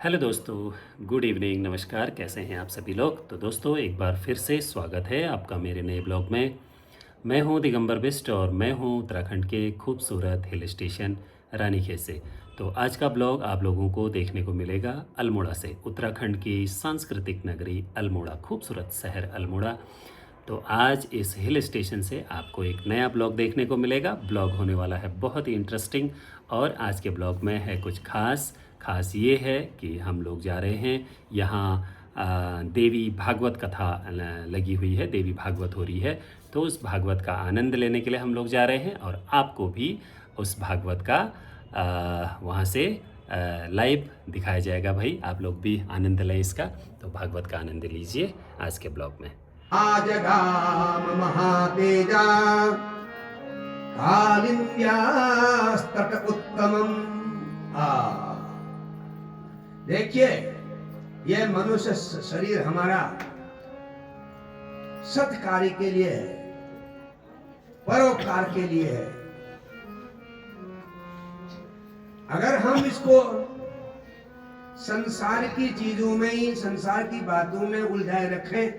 Hello दोस्तों, good evening, नमस्कार। कैसे हैं आप सभी लोग। तो दोस्तों, एक बार फिर से स्वागत है आपका मेरे नए ब्लॉग में। मैं हूं दिगंबर बिष्ट और मैं हूं उत्तराखंड के खूबसूरत हिल स्टेशन रानीखेत से। तो आज का ब्लॉग आप लोगों को देखने को मिलेगा अल्मोड़ा से, उत्तराखंड की सांस्कृतिक नगरी अल्मोड़ा, खूबसूरत शहर अल्मोड़ा। तो आज इस हिल स्टेशन से आपको एक नया ब्लॉग देखने को मिलेगा। ब्लॉग होने वाला है बहुत ही इंटरेस्टिंग और आज के ब्लॉग में है कुछ खास ये है कि हम लोग जा रहे हैं यहाँ देवी भागवत कथा लगी हुई है, देवी भागवत हो रही है। तो उस भागवत का आनंद लेने के लिए हम लोग जा रहे हैं और आपको भी उस भागवत का वहाँ से लाइव दिखाया जाएगा। भाई आप लोग भी आनंद लें इसका। तो भागवत का आनंद लीजिए आज के ब्लॉग में। आजगाम महातेजा कालिंद्यास्तट उत्तमम। देखिए, यह मनुष्य शरीर हमारा सत्कार्य के लिए है, परोपकार के लिए है। अगर हम इसको संसार की चीजों में ही, संसार की बातों में उलझाए रखें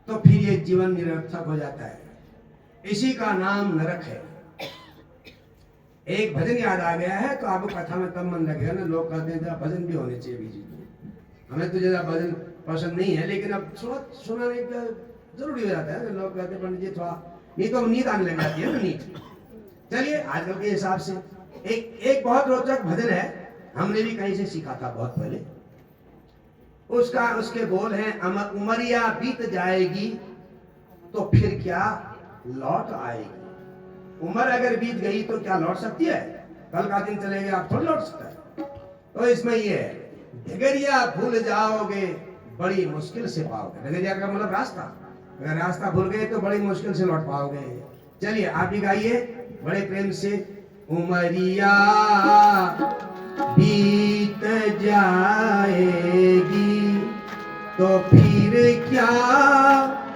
तो फिर ये जीवन निरर्थक हो जाता है। इसी का नाम नरक है। एक भजन याद आ गया है तो आपको कथा में तब मन लगेगा ना। लोग कहते हैं भजन भी होने चाहिए बीच में। हमें तो ज्यादा भजन पसंद नहीं है, लेकिन अब सुनाने का जरूरी हो जाता है ना। लोग कहते हैं पंडित जी थोड़ा, नहीं तो नींद आने लग जाती है ना, नींद। चलिए आजकल के हिसाब से एक बहुत रोचक भजन है, हमने भी कहीं से सीखा था बहुत पहले। उसके बोल हैं, उमरिया बीत जाएगी तो फिर क्या लौट आएगी। उम्र अगर बीत गई तो क्या लौट सकती है? कल का दिन चले गए, आप थोड़ी लौट सकता है। तो इसमें ये है, डगरिया भूल जाओगे बड़ी मुश्किल से पाओगे। डगरिया का मतलब रास्ता, अगर रास्ता भूल गए तो बड़ी मुश्किल से लौट पाओगे। चलिए आप भी गाइए बड़े प्रेम से। उमरिया बीत जाएगी तो फिर क्या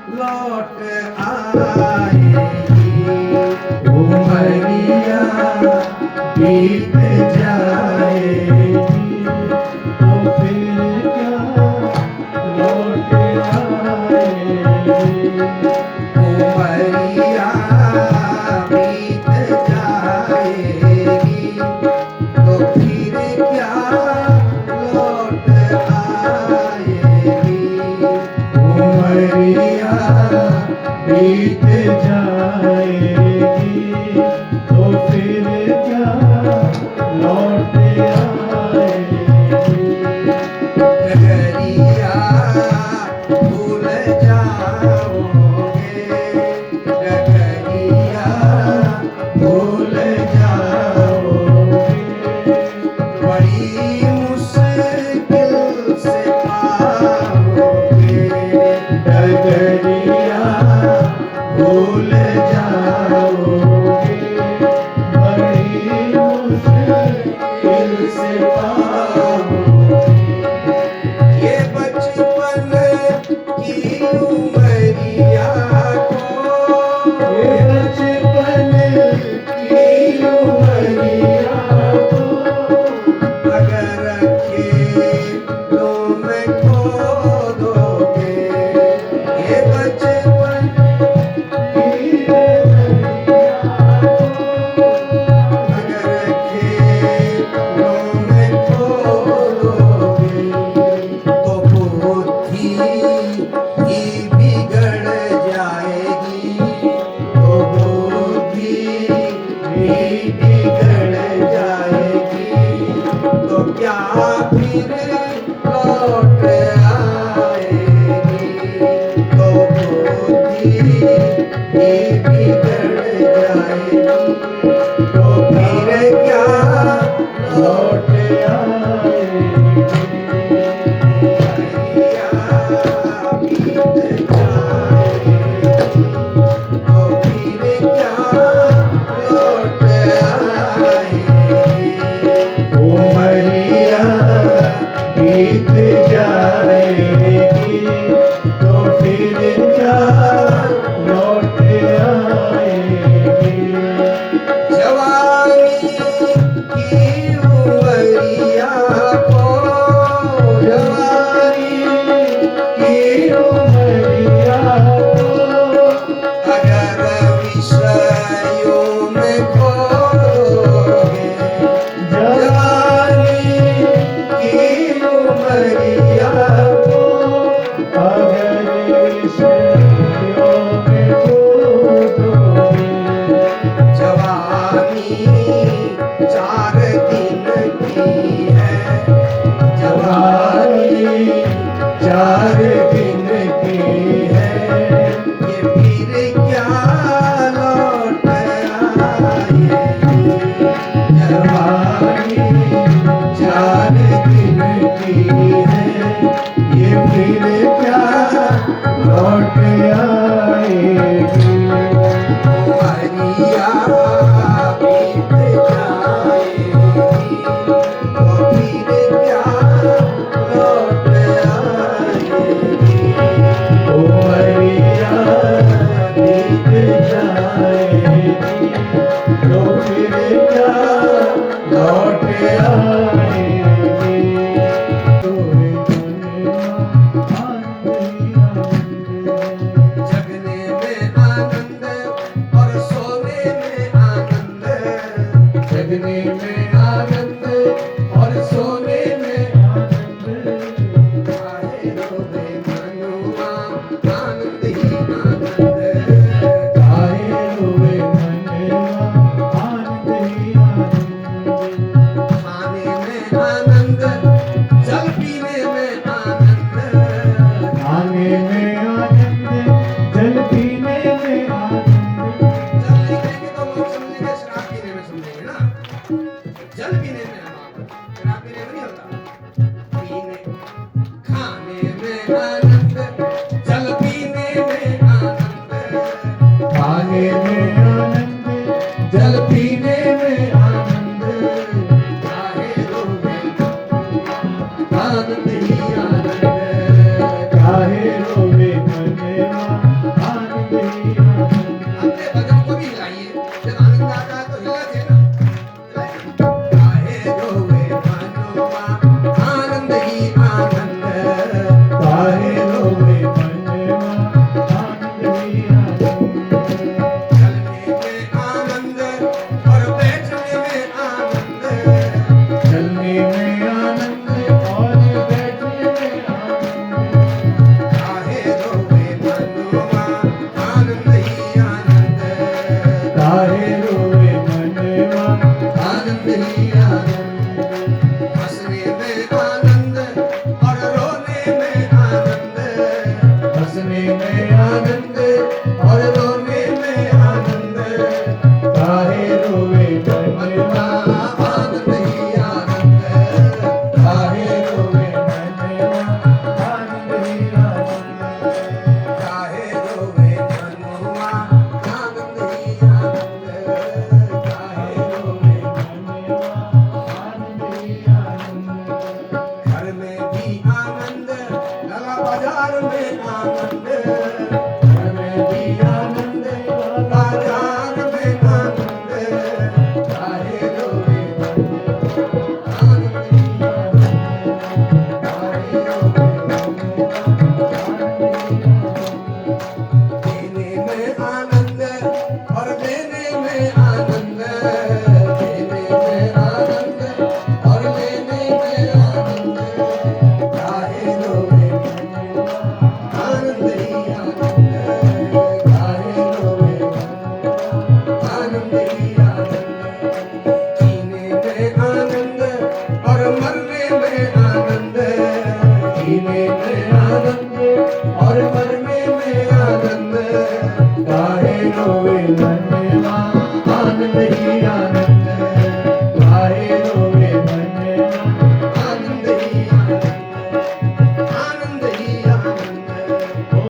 लौट आएगी। उमरिया बीत जाएगी तो फिर क्या लौट आएगी। उमरिया बीत जाएगी तो फिर क्या लौट आएगी। उमरिया बीत जाएगी तो फिर क्या लौट आएगी। डगरिया भूल जाओगे, डगरिया भूल जाओगे बड़ी मुश्किल से पाओगे। डगरिया भूल जाओगे बड़ी मुश्किल से पाओगे। ये बचपन की उमरिया को, ये बचपन की उमरिया को अगर खेलों में खो दोगे। ये बचपन की उमरिया को अगर खेलों में खो दोगे तो बुद्धि ही बिगड़ जाएगी। तो बुद्धि ही बिगड़ जाएगी तो क्या फिर